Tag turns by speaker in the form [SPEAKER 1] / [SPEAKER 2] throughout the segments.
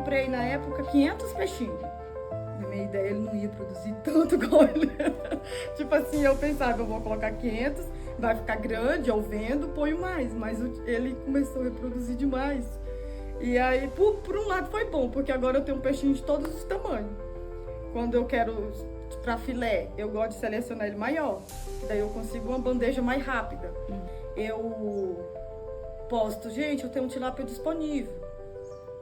[SPEAKER 1] comprei na época 500 peixinhos. Na minha ideia ele não ia produzir tanto igual ele. Tipo assim, eu pensava, eu vou colocar 500, vai ficar grande, eu vendo, ponho mais. Mas ele começou a reproduzir demais. E aí, por um lado foi bom, porque agora eu tenho um peixinho de todos os tamanhos. Quando eu quero para filé, eu gosto de selecionar ele maior. Daí eu consigo uma bandeja mais rápida. Eu posto, gente, eu tenho um tilápia disponível.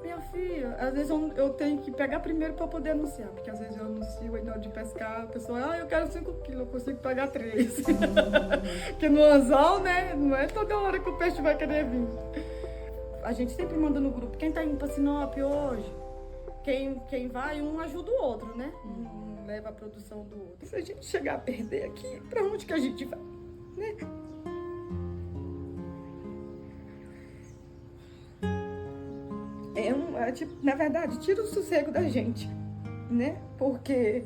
[SPEAKER 1] Minha filha, às vezes eu tenho que pegar primeiro para poder anunciar, porque às vezes eu anuncio e na hora de pescar, a pessoa, eu quero 5 quilos, eu consigo pegar 3. Porque no anzol, né, não é toda hora que o peixe vai querer vir. A gente sempre manda no grupo, quem tá indo para Sinop hoje? Quem vai, um ajuda o outro, né? Um leva a produção do outro. Se a gente chegar a perder aqui, para onde que a gente vai, né? Tipo, na verdade, tira o sossego da gente, né? Porque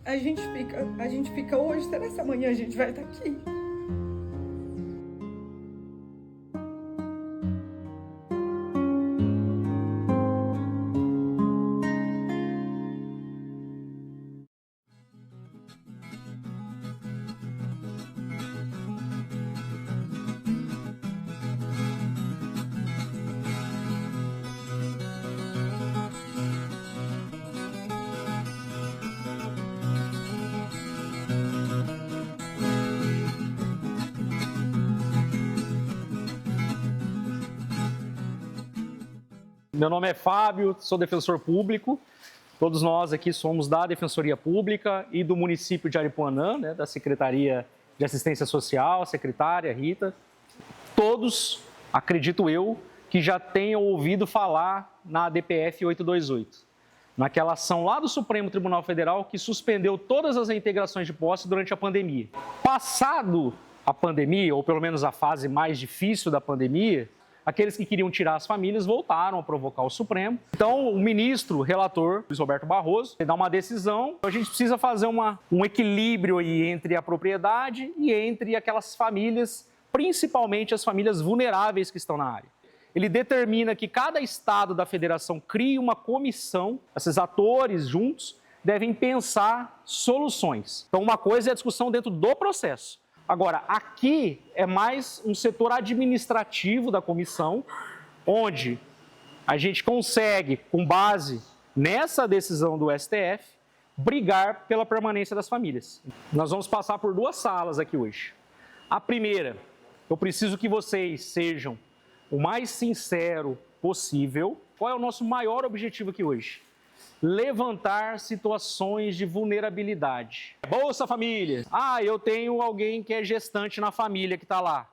[SPEAKER 1] a gente fica hoje, será que amanhã a gente vai estar aqui?
[SPEAKER 2] Meu nome é Fábio, sou defensor público. Todos nós aqui somos da Defensoria Pública e do município de Aripuanã, né, da Secretaria de Assistência Social, a secretária Rita. Todos, acredito eu, que já tenham ouvido falar na DPF 828, naquela ação lá do Supremo Tribunal Federal que suspendeu todas as reintegrações de posse durante a pandemia. Passado a pandemia, ou pelo menos a fase mais difícil da pandemia, aqueles que queriam tirar as famílias voltaram a provocar o Supremo. Então, o ministro relator, Luiz Roberto Barroso, dá uma decisão. A gente precisa fazer um equilíbrio aí entre a propriedade e entre aquelas famílias, principalmente as famílias vulneráveis que estão na área. Ele determina que cada estado da federação crie uma comissão, esses atores juntos devem pensar soluções. Então, uma coisa é a discussão dentro do processo. Agora, aqui é mais um setor administrativo da comissão, onde a gente consegue, com base nessa decisão do STF, brigar pela permanência das famílias. Nós vamos passar por 2 salas aqui hoje. A primeira, eu preciso que vocês sejam o mais sincero possível. Qual é o nosso maior objetivo aqui hoje? Levantar situações de vulnerabilidade. Bolsa Família. Eu tenho alguém que é gestante na família que está lá.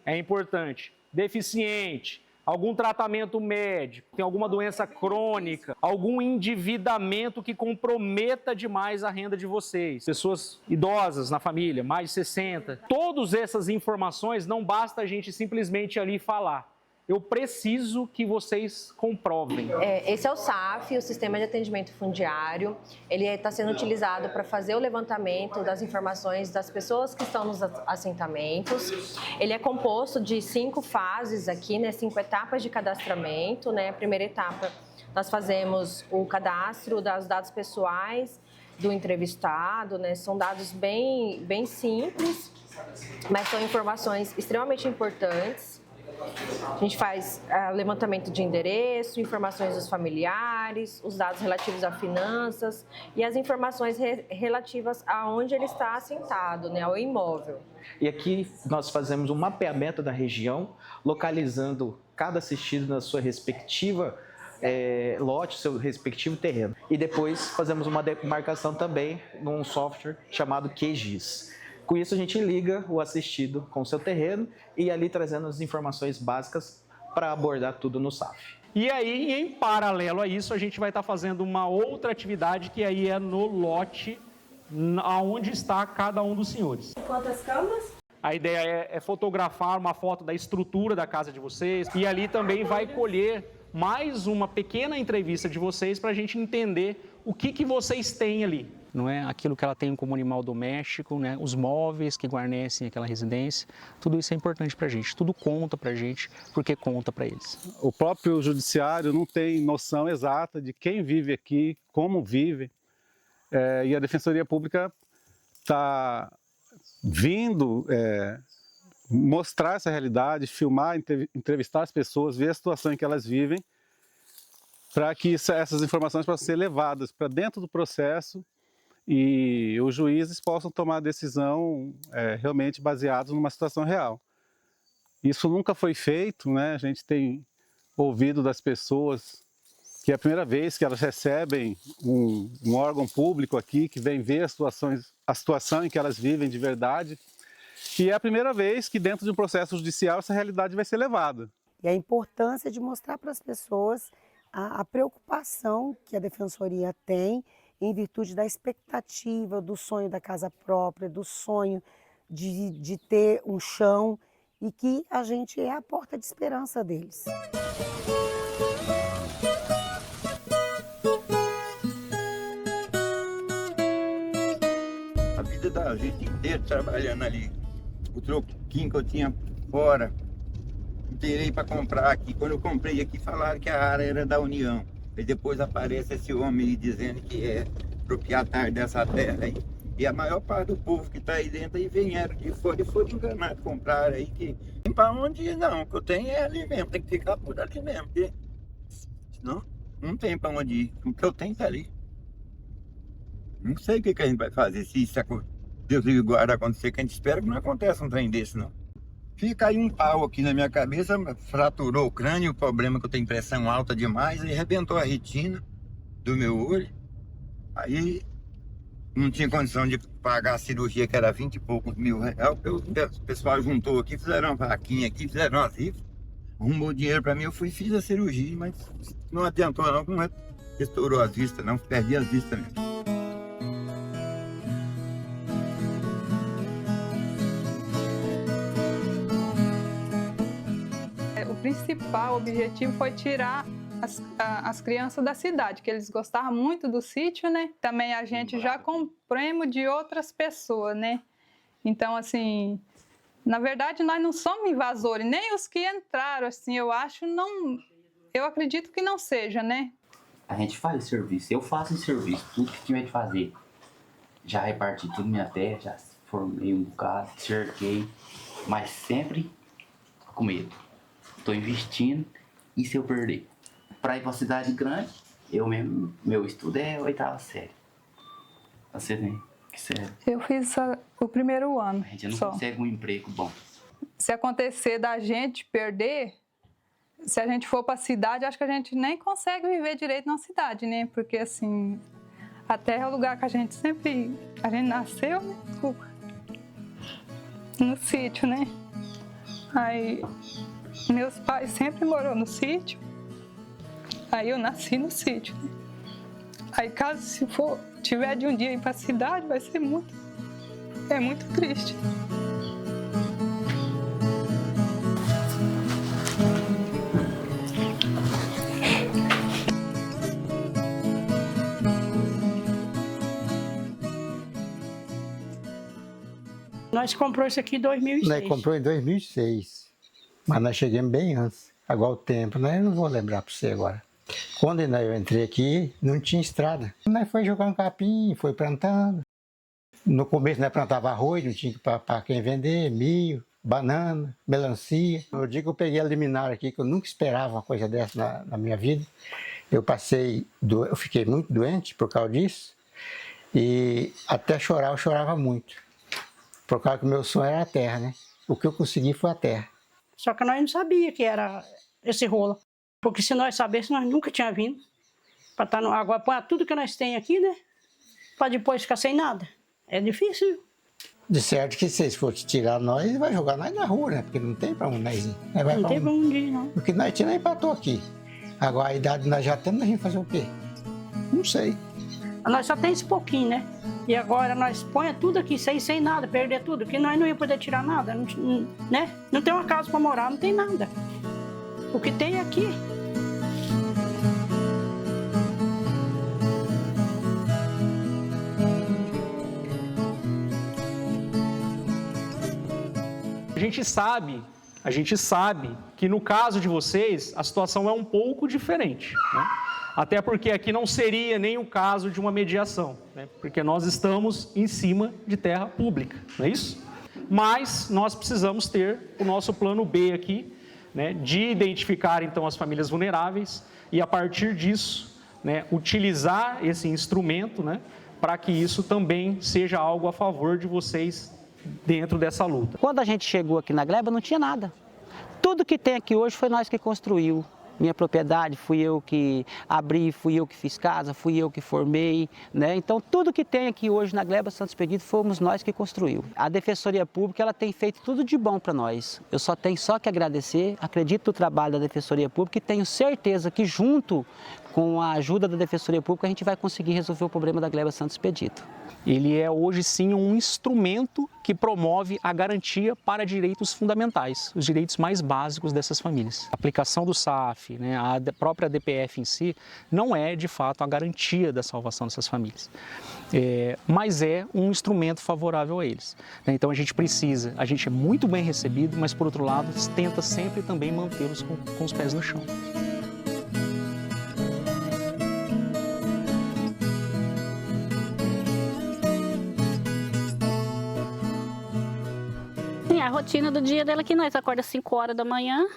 [SPEAKER 2] É importante. Deficiente. Algum tratamento médico, tem alguma doença crônica, algum endividamento que comprometa demais a renda de vocês. Pessoas idosas na família, mais de 60. Todas essas informações não basta a gente simplesmente ali falar. Eu preciso que vocês comprovem.
[SPEAKER 3] Esse é o SAF, o Sistema de Atendimento Fundiário. Ele está sendo utilizado para fazer o levantamento das informações das pessoas que estão nos assentamentos. Ele é composto de 5 fases aqui, né, 5 etapas de cadastramento. Né? A primeira etapa, nós fazemos o cadastro dos dados pessoais do entrevistado. Né? São dados bem simples, mas são informações extremamente importantes. A gente faz levantamento de endereço, informações dos familiares, os dados relativos a finanças e as informações relativas a onde ele está assentado, né, ao imóvel.
[SPEAKER 4] E aqui nós fazemos um mapeamento da região, localizando cada assistido na sua respectiva lote, seu respectivo terreno. E depois fazemos uma demarcação também num software chamado QGIS. Com isso, a gente liga o assistido com o seu terreno e ali trazendo as informações básicas para abordar tudo no SAF.
[SPEAKER 2] E aí, em paralelo a isso, a gente vai estar fazendo uma outra atividade que aí é no lote, aonde está cada um dos senhores.
[SPEAKER 1] Quantas camas?
[SPEAKER 2] A ideia é fotografar uma foto da estrutura da casa de vocês e ali também vai colher mais uma pequena entrevista de vocês para a gente entender o que vocês têm ali. não é? Aquilo que ela tem como animal doméstico, né? Os móveis que guarnecem aquela residência, tudo isso é importante para a gente, tudo conta para a gente, porque conta para eles.
[SPEAKER 5] O próprio judiciário não tem noção exata de quem vive aqui, como vive, e a Defensoria Pública está vindo mostrar essa realidade, filmar, entrevistar as pessoas, ver a situação em que elas vivem, para que essas informações possam ser levadas para dentro do processo e os juízes possam tomar a decisão realmente baseados numa situação real. Isso nunca foi feito, né? A gente tem ouvido das pessoas que é a primeira vez que elas recebem um órgão público aqui que vem ver a situação em que elas vivem de verdade, e é a primeira vez que dentro de um processo judicial essa realidade vai ser levada.
[SPEAKER 6] E a importância de mostrar para as pessoas a preocupação que a Defensoria tem em virtude da expectativa, do sonho da casa própria, do sonho de ter um chão, e que a gente é a porta de esperança deles.
[SPEAKER 7] A vida da gente inteira trabalhando ali, o troquinho que eu tinha fora, tirei para comprar aqui. Quando eu comprei aqui, falaram que a área era da União. E depois aparece esse homem aí dizendo que é proprietário dessa terra aí. E a maior parte do povo que está aí dentro aí vieram de fora e foram enganados, compraram aí que tem para onde ir não. O que eu tenho é ali mesmo, tem que ficar por ali mesmo. Porque senão não tem para onde ir. O que eu tenho está ali. Não sei o que a gente vai fazer se isso Deus livre guarda acontecer, que a gente espera que não aconteça um trem desse não. Fica aí um pau aqui na minha cabeça, fraturou o crânio, o problema é que eu tenho pressão alta demais, e arrebentou a retina do meu olho. Aí não tinha condição de pagar a cirurgia, que era 20 e poucos mil reais. O pessoal juntou aqui, fizeram uma vaquinha aqui, fizeram umas rifas, arrumou dinheiro para mim, eu fui e fiz a cirurgia, mas não adiantou não, não restaurou as vistas não, perdi as vistas mesmo.
[SPEAKER 8] O principal objetivo foi tirar as crianças da cidade, que eles gostavam muito do sítio, né? Também a gente já compramos de outras pessoas, né? Então, assim, na verdade, nós não somos invasores, nem os que entraram, assim, eu acredito que não seja, né?
[SPEAKER 9] A gente faz o serviço, eu faço o serviço, tudo que tiver de fazer. Já reparti tudo minha terra, já formei um bocado, cerquei, mas sempre com medo. Estou investindo, e se eu perder? Para ir para uma cidade grande, meu estudo é 8ª série. Você tem que sério.
[SPEAKER 8] Eu fiz o primeiro ano.
[SPEAKER 9] A gente não
[SPEAKER 8] só
[SPEAKER 9] consegue um emprego bom.
[SPEAKER 8] Se acontecer da gente perder, se a gente for para a cidade, acho que a gente nem consegue viver direito na cidade, né? Porque assim, a terra é o lugar que a gente nasceu, né? Desculpa. No sítio, né? Aí meus pais sempre moraram no sítio. Aí eu nasci no sítio, né? Aí caso tiver de um dia ir para a cidade, vai ser muito triste.
[SPEAKER 10] Nós compramos isso aqui em 2006.
[SPEAKER 11] Nós comprou em 2006, mas nós chegamos bem antes. Agora o tempo, né? Eu não vou lembrar para você agora. Quando eu entrei aqui, não tinha estrada. Nós foi jogando capim, foi plantando. No começo nós plantava arroz, não tinha para quem vender, milho, banana, melancia. No dia que eu peguei a liminar aqui, que eu nunca esperava uma coisa dessa na minha vida, eu fiquei muito doente por causa disso. E até chorar, eu chorava muito. Por causa que o meu sonho era a terra, né? O que eu consegui foi a terra.
[SPEAKER 10] Só que nós não sabíamos que era esse rolo. Porque se nós soubéssemos, nós nunca tínhamos vindo. Para estar no água, põe tudo que nós temos aqui, né? Para depois ficar sem nada. É difícil.
[SPEAKER 11] De certo que se eles forem tirar nós, vai jogar nós na rua, né? Porque não tem para onde nós ir.
[SPEAKER 10] Não tem para onde ir, não.
[SPEAKER 11] Porque nós tínhamos empatou aqui. Agora a idade nós já temos, nós vamos fazer o quê? Não sei.
[SPEAKER 10] Nós só tem esse pouquinho, né? E agora nós põe tudo aqui, sem nada, perder tudo, que nós não ia poder tirar nada, né? Não tem uma casa para morar, não tem nada. O que tem é aqui.
[SPEAKER 2] gente sabe que no caso de vocês, a situação é um pouco diferente, né? Até porque aqui não seria nem o caso de uma mediação, né? Porque nós estamos em cima de terra pública, não é isso? Mas nós precisamos ter o nosso plano B aqui, né, de identificar então as famílias vulneráveis e a partir disso, né, utilizar esse instrumento, né, para que isso também seja algo a favor de vocês dentro dessa luta.
[SPEAKER 12] Quando a gente chegou aqui na Gleba não tinha nada. Tudo que tem aqui hoje foi nós que construiu. Minha propriedade, fui eu que abri, fui eu que fiz casa, fui eu que formei, né? Então, tudo que tem aqui hoje na Gleba Santo Expedito fomos nós que construiu. A Defensoria Pública, ela tem feito tudo de bom para nós. Eu só tenho que agradecer, acredito no trabalho da Defensoria Pública e tenho certeza que junto com a ajuda da Defensoria Pública a gente vai conseguir resolver o problema da Gleba Santo Expedito.
[SPEAKER 2] Ele é hoje sim um instrumento que promove a garantia para direitos fundamentais, os direitos mais básicos dessas famílias. A aplicação do SAF, né, a própria DPF em si, não é de fato a garantia da salvação dessas famílias, mas é um instrumento favorável a eles. Então a gente é muito bem recebido, mas por outro lado tenta sempre também mantê-los com os pés no chão.
[SPEAKER 13] A rotina do dia dela é que nós acorda às 5 horas da manhã,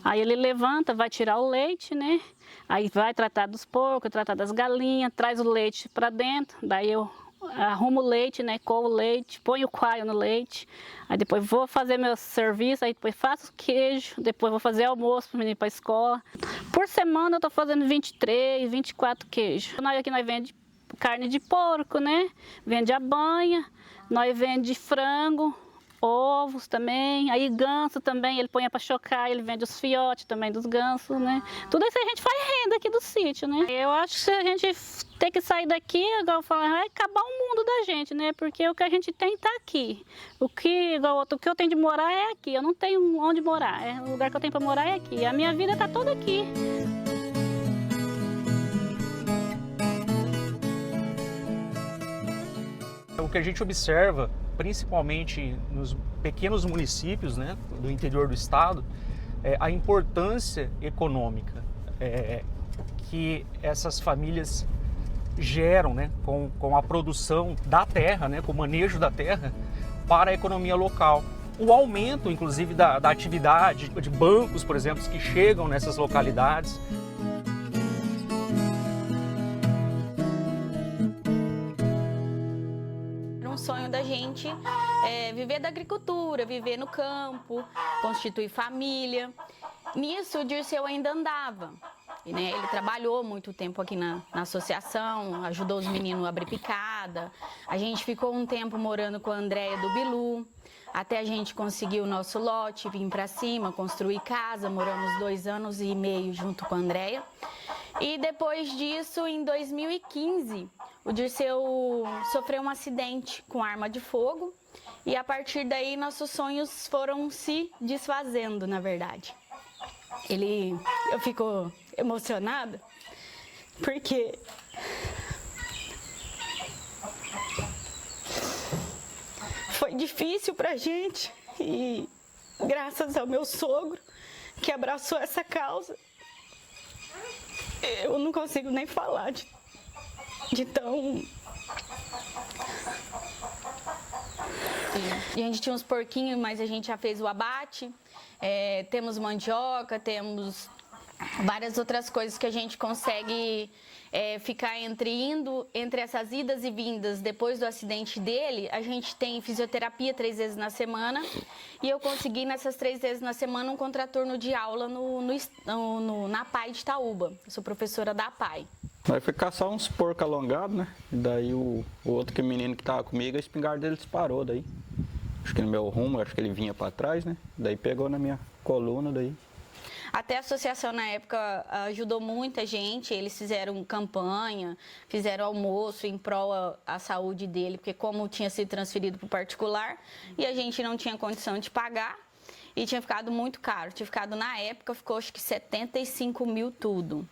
[SPEAKER 13] aí ele levanta, vai tirar o leite, né? Aí vai tratar dos porcos, tratar das galinhas, traz o leite para dentro, daí eu arrumo o leite, né? Coo o leite, ponho o coalho no leite, aí depois vou fazer meu serviço, aí depois faço queijo, depois vou fazer almoço para o menino ir para a escola. Por semana eu tô fazendo 23, 24 queijos. Nós aqui nós vende carne de porco, né? Vende a banha, nós vende frango, ovos também, aí ganso também, ele põe para chocar, ele vende os fiotes também dos gansos, né? Tudo isso a gente faz renda aqui do sítio, né? Eu acho que se a gente ter que sair daqui, igual eu falo, vai acabar o mundo da gente, né? Porque o que a gente tem tá aqui. O que eu tenho de morar é aqui, eu não tenho onde morar, o lugar que eu tenho para morar é aqui, a minha vida tá toda aqui.
[SPEAKER 2] O que a gente observa, principalmente nos pequenos municípios, né, do interior do estado, é a importância econômica que essas famílias geram, né, com a produção da terra, né, com o manejo da terra para a economia local. O aumento, inclusive, da atividade de bancos, por exemplo, que chegam nessas localidades.
[SPEAKER 13] Um sonho da gente é viver da agricultura, viver no campo, constituir família. Nisso o Dirceu ainda andava, né? Ele trabalhou muito tempo aqui na associação, ajudou os meninos a abrir picada. A gente ficou um tempo morando com a Andréia do Bilu, até a gente conseguir o nosso lote, vir para cima, construir casa, moramos 2 anos e meio junto com a Andréia. E depois disso, em 2015, o Dirceu sofreu um acidente com arma de fogo e a partir daí nossos sonhos foram se desfazendo, na verdade. Eu fico emocionada porque foi difícil pra gente e graças ao meu sogro que abraçou essa causa, eu não consigo nem falar de tão... A gente tinha uns porquinhos, mas a gente já fez o abate, temos mandioca, temos várias outras coisas que a gente consegue ficar entre essas idas e vindas. Depois do acidente dele, a gente tem fisioterapia 3 vezes na semana e eu consegui nessas 3 vezes na semana um contraturno de aula na PAI de Itaúba. Eu sou professora da PAI.
[SPEAKER 14] Aí foi caçar uns porcos alongados, né? E daí o outro menino que tava comigo, a espingarda dele disparou daí. Acho que no meu rumo, acho que ele vinha para trás, né? Daí pegou na minha coluna daí.
[SPEAKER 13] Até a associação na época ajudou muita gente, eles fizeram campanha, fizeram almoço em prol à saúde dele, porque como tinha sido transferido para o particular e a gente não tinha condição de pagar e tinha ficado muito caro, tinha ficado na época, ficou acho que 75 mil tudo.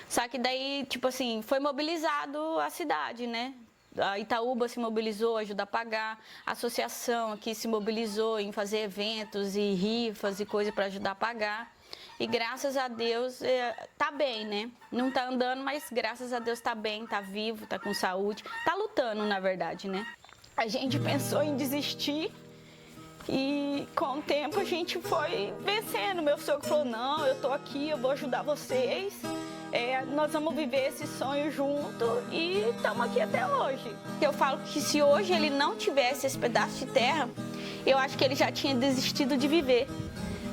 [SPEAKER 13] Só que daí, tipo assim, foi mobilizado a cidade, né?
[SPEAKER 15] A Itaúba se mobilizou, ajudar a pagar. A associação aqui se mobilizou em fazer eventos e rifas e coisa para ajudar a pagar. E graças a Deus tá bem, né? Não tá andando, mas graças a Deus tá bem, tá vivo, tá com saúde. Tá lutando, na verdade, né? A gente pensou em desistir e com o tempo a gente foi vencendo. Meu sogro falou, não, eu tô aqui, eu vou ajudar vocês. Nós vamos viver esse sonho junto e estamos aqui até hoje. Eu falo que se hoje ele não tivesse esse pedaço de terra, eu acho que ele já tinha desistido de viver.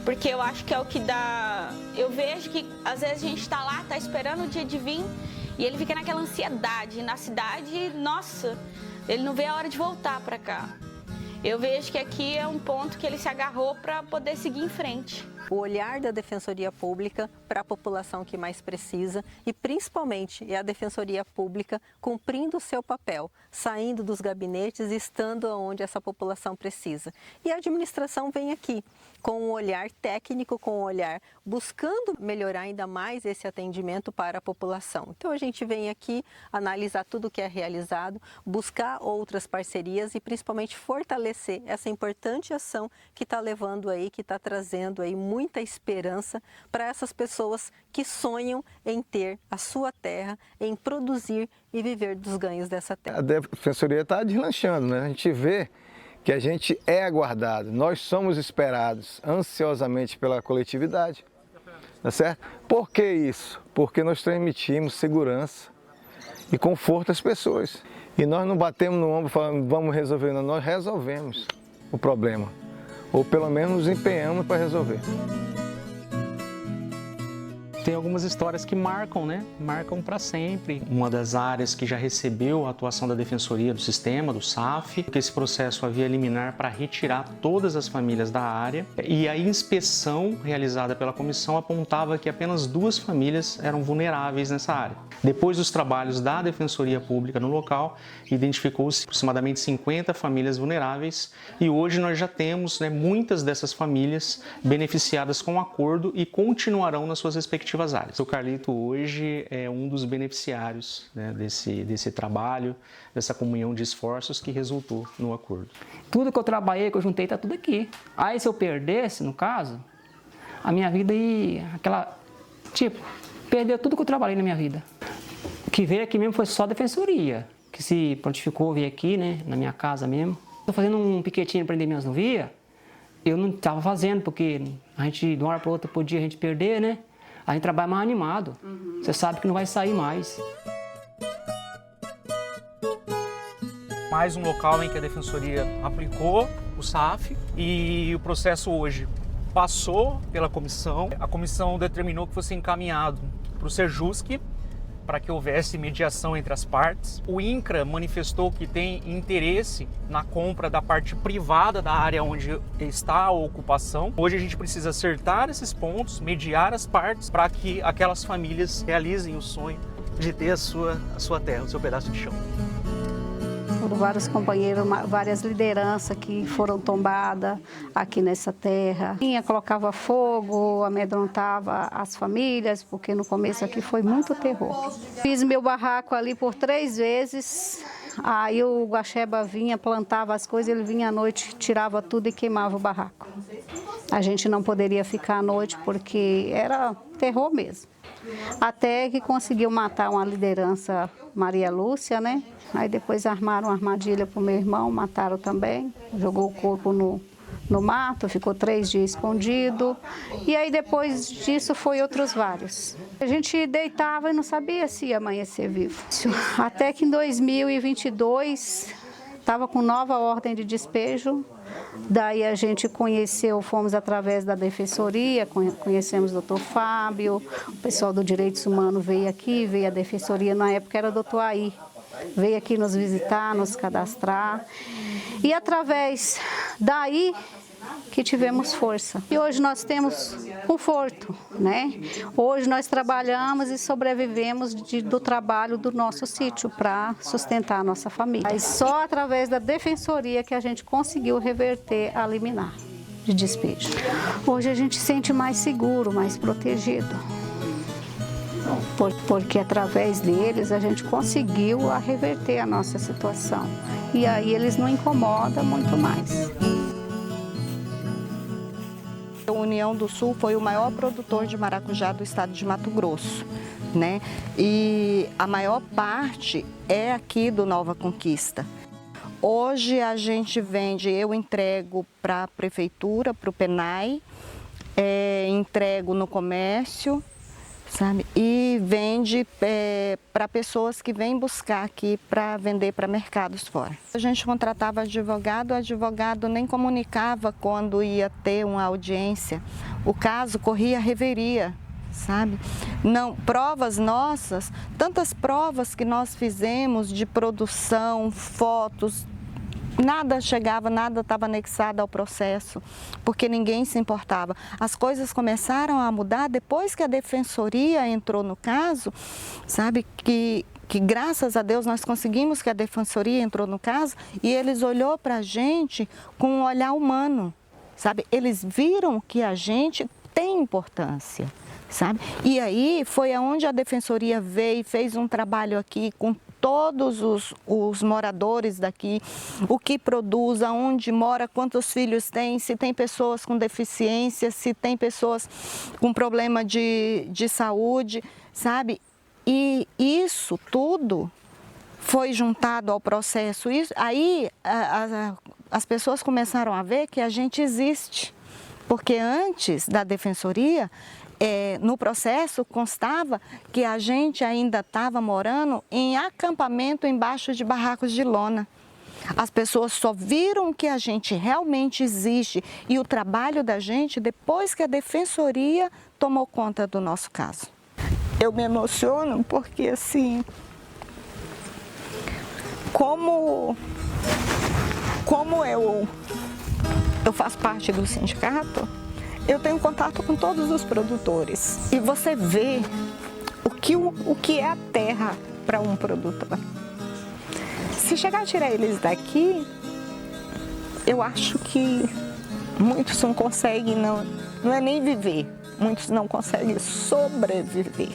[SPEAKER 15] Porque eu acho que é o que dá... Eu vejo que às vezes a gente está lá, está esperando o dia de vir e ele fica naquela ansiedade. Na cidade, nossa, ele não vê a hora de voltar para cá. Eu vejo que aqui é um ponto que ele se agarrou para poder seguir em frente.
[SPEAKER 3] O olhar da Defensoria Pública para a população que mais precisa e, principalmente, é a Defensoria Pública cumprindo o seu papel, saindo dos gabinetes e estando onde essa população precisa. E a administração vem aqui com um olhar técnico, com um olhar buscando melhorar ainda mais esse atendimento para a população. Então, a gente vem aqui analisar tudo o que é realizado, buscar outras parcerias e, principalmente, fortalecer essa importante ação que está levando aí, que está trazendo aí muita esperança para essas pessoas que sonham em ter a sua terra, em produzir e viver dos ganhos dessa terra.
[SPEAKER 16] A Defensoria está deslanchando, né? A gente vê que a gente é aguardado, nós somos esperados ansiosamente pela coletividade, tá certo? Por que isso? Porque nós transmitimos segurança e conforto às pessoas. E nós não batemos no ombro falando, vamos resolver, não, nós resolvemos o problema. Ou pelo menos nos empenhamos para resolver.
[SPEAKER 2] Tem algumas histórias que marcam, né? Marcam para sempre. Uma das áreas que já recebeu a atuação da Defensoria do Sistema, do SAF, que esse processo havia liminar para retirar todas as famílias da área. E a inspeção realizada pela comissão apontava que apenas 2 famílias eram vulneráveis nessa área. Depois dos trabalhos da Defensoria Pública no local, identificou-se aproximadamente 50 famílias vulneráveis e hoje nós já temos, né, muitas dessas famílias beneficiadas com o acordo e continuarão nas suas respectivas áreas. O Carlito hoje é um dos beneficiários, né, desse trabalho, dessa comunhão de esforços que resultou no acordo.
[SPEAKER 17] Tudo que eu trabalhei, que eu juntei, está tudo aqui. Aí se eu perdesse, no caso, a minha vida ia, perder tudo que eu trabalhei na minha vida. O que veio aqui mesmo foi só a Defensoria, que se prontificou vir aqui, né, na minha casa mesmo. Estou fazendo um piquetinho para prender minhas novias, eu não estava fazendo, porque a gente, de uma hora para outra, podia a gente perder, né? A gente trabalha mais animado, você sabe que não vai sair mais.
[SPEAKER 2] Mais um local em que a Defensoria aplicou o SAF e o processo hoje passou pela comissão. A comissão determinou que fosse encaminhado para o Serjusc, para que houvesse mediação entre as partes. O INCRA manifestou que tem interesse na compra da parte privada da área onde está a ocupação. Hoje a gente precisa acertar esses pontos, mediar as partes, para que aquelas famílias realizem o sonho de ter a sua terra, o seu pedaço de chão.
[SPEAKER 18] Foram vários companheiros, várias lideranças que foram tombadas aqui nessa terra. Colocava fogo, amedrontava as famílias, porque no começo aqui foi muito terror. Fiz meu barraco ali por 3 vezes, aí o Guaxeba vinha, plantava as coisas, ele vinha à noite, tirava tudo e queimava o barraco. A gente não poderia ficar à noite porque era terror mesmo. Até que conseguiu matar uma liderança, Maria Lúcia, né? Aí depois armaram uma armadilha para o meu irmão, mataram também. Jogou o corpo no mato, ficou 3 dias escondido. E aí depois disso foi outros vários. A gente deitava e não sabia se ia amanhecer vivo. Até que em 2022 estava com nova ordem de despejo. Daí a gente conheceu, fomos através da Defensoria, conhecemos o Dr. Fábio, o pessoal do Direitos Humanos veio aqui, veio a Defensoria, na época era o Dr. Aí, veio aqui nos visitar, nos cadastrar. E através daí que tivemos força. E hoje nós temos conforto, né? Hoje nós trabalhamos e sobrevivemos do trabalho do nosso sítio para sustentar a nossa família. Mas só através da Defensoria que a gente conseguiu reverter a liminar de despejo. Hoje a gente se sente mais seguro, mais protegido. Porque através deles a gente conseguiu reverter a nossa situação. E aí eles não incomodam muito mais.
[SPEAKER 19] A União do Sul foi o maior produtor de maracujá do estado de Mato Grosso, né? E a maior parte é aqui do Nova Conquista. Hoje a gente vende, eu entrego para a prefeitura, para o PENAI, entrego no comércio, sabe? E vende para pessoas que vêm buscar aqui para vender para mercados fora. A gente contratava advogado, o advogado nem comunicava quando ia ter uma audiência. O caso corria reveria, sabe? Não, provas nossas, tantas provas que nós fizemos de produção, fotos, nada chegava, nada estava anexado ao processo, porque ninguém se importava. As coisas começaram a mudar depois que a Defensoria entrou no caso, sabe, que graças a Deus nós conseguimos que a Defensoria entrou no caso e eles olhou para a gente com um olhar humano, sabe? Eles viram que a gente tem importância, sabe? E aí foi aonde a Defensoria veio e fez um trabalho aqui com todos os moradores daqui, o que produz, aonde mora, quantos filhos tem, se tem pessoas com deficiência, se tem pessoas com problema de saúde, sabe? E isso tudo foi juntado ao processo. Aí as pessoas começaram a ver que a gente existe, porque antes da Defensoria, no processo constava que a gente ainda estava morando em acampamento embaixo de barracos de lona. As pessoas só viram que a gente realmente existe e o trabalho da gente depois que a Defensoria tomou conta do nosso caso. Eu me emociono porque, assim, como eu faço parte do sindicato, eu tenho contato com todos os produtores e você vê o que é a terra para um produtor. Se chegar a tirar eles daqui, eu acho que muitos não conseguem, não é nem viver, muitos não conseguem sobreviver.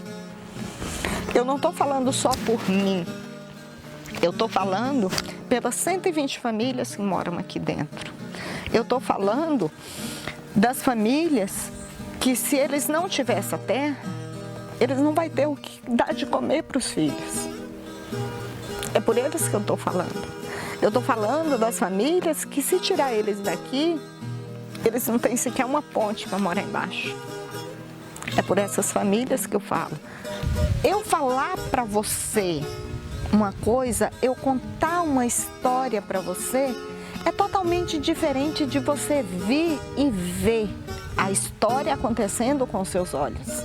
[SPEAKER 19] Eu não estou falando só por mim, eu estou falando pelas 120 famílias que moram aqui dentro. Eu estou falando das famílias que, se eles não tiverem essa terra, eles não vão ter o que dar de comer para os filhos. É por eles que eu estou falando. Eu estou falando das famílias que, se tirar eles daqui, eles não têm sequer uma ponte para morar embaixo. É por essas famílias que eu falo. Eu falar para você uma coisa, eu contar uma história para você, é totalmente diferente de você vir e ver a história acontecendo com os seus olhos.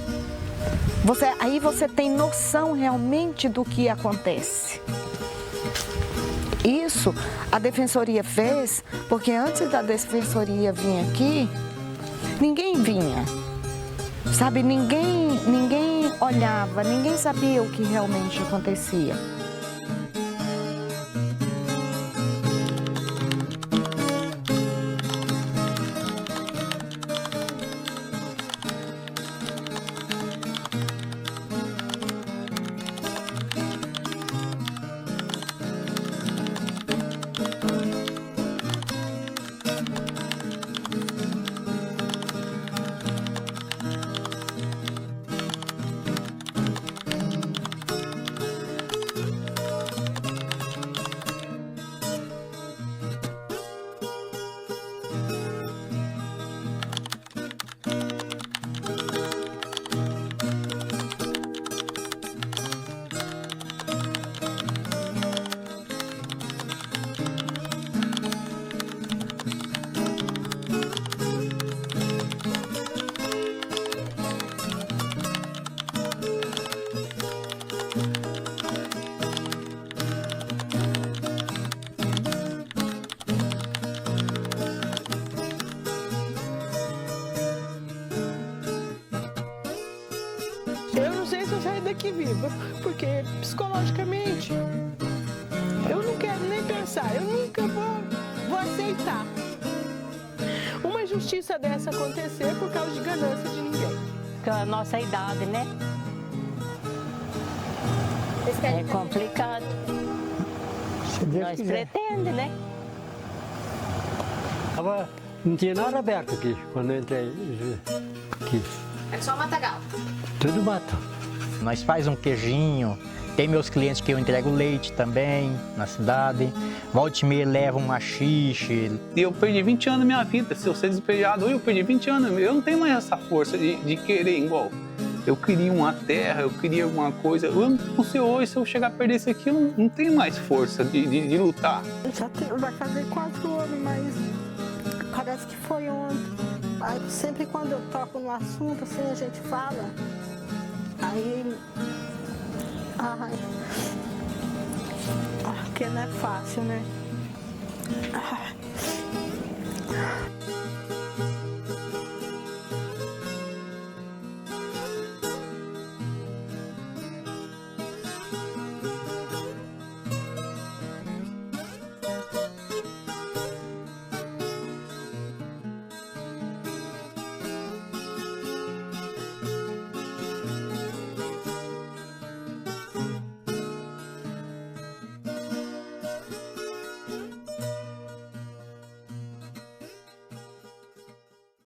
[SPEAKER 19] Aí você tem noção realmente do que acontece. Isso a Defensoria fez, porque antes da Defensoria vir aqui, ninguém vinha, sabe? Ninguém olhava, ninguém sabia o que realmente acontecia.
[SPEAKER 20] Eu não sei se eu saio daqui viva, porque psicologicamente eu não quero nem pensar, eu nunca vou aceitar uma injustiça dessa acontecer por causa de ganância de ninguém.
[SPEAKER 10] Com a nossa idade, né?
[SPEAKER 3] É
[SPEAKER 21] complicado. Nós pretendemos, né?
[SPEAKER 22] Não tinha nada aberto aqui quando eu entrei. Aqui.
[SPEAKER 3] É só matagal.
[SPEAKER 22] Tudo mato.
[SPEAKER 23] Nós faz um queijinho, tem meus clientes que eu entrego leite também na cidade. Volte e meia leva um machixe.
[SPEAKER 24] Eu perdi 20 anos da minha vida, se eu ser desempregado, eu perdi 20 anos, eu não tenho mais essa força de querer igual. Eu queria uma terra, eu queria alguma coisa. Eu não sei hoje, se eu chegar a perder isso aqui, eu não tenho mais força de lutar.
[SPEAKER 20] Vai fazer 4 anos, mas parece que foi ontem. Aí, sempre quando eu toco no assunto, assim, a gente fala. Aí... porque não é fácil, né?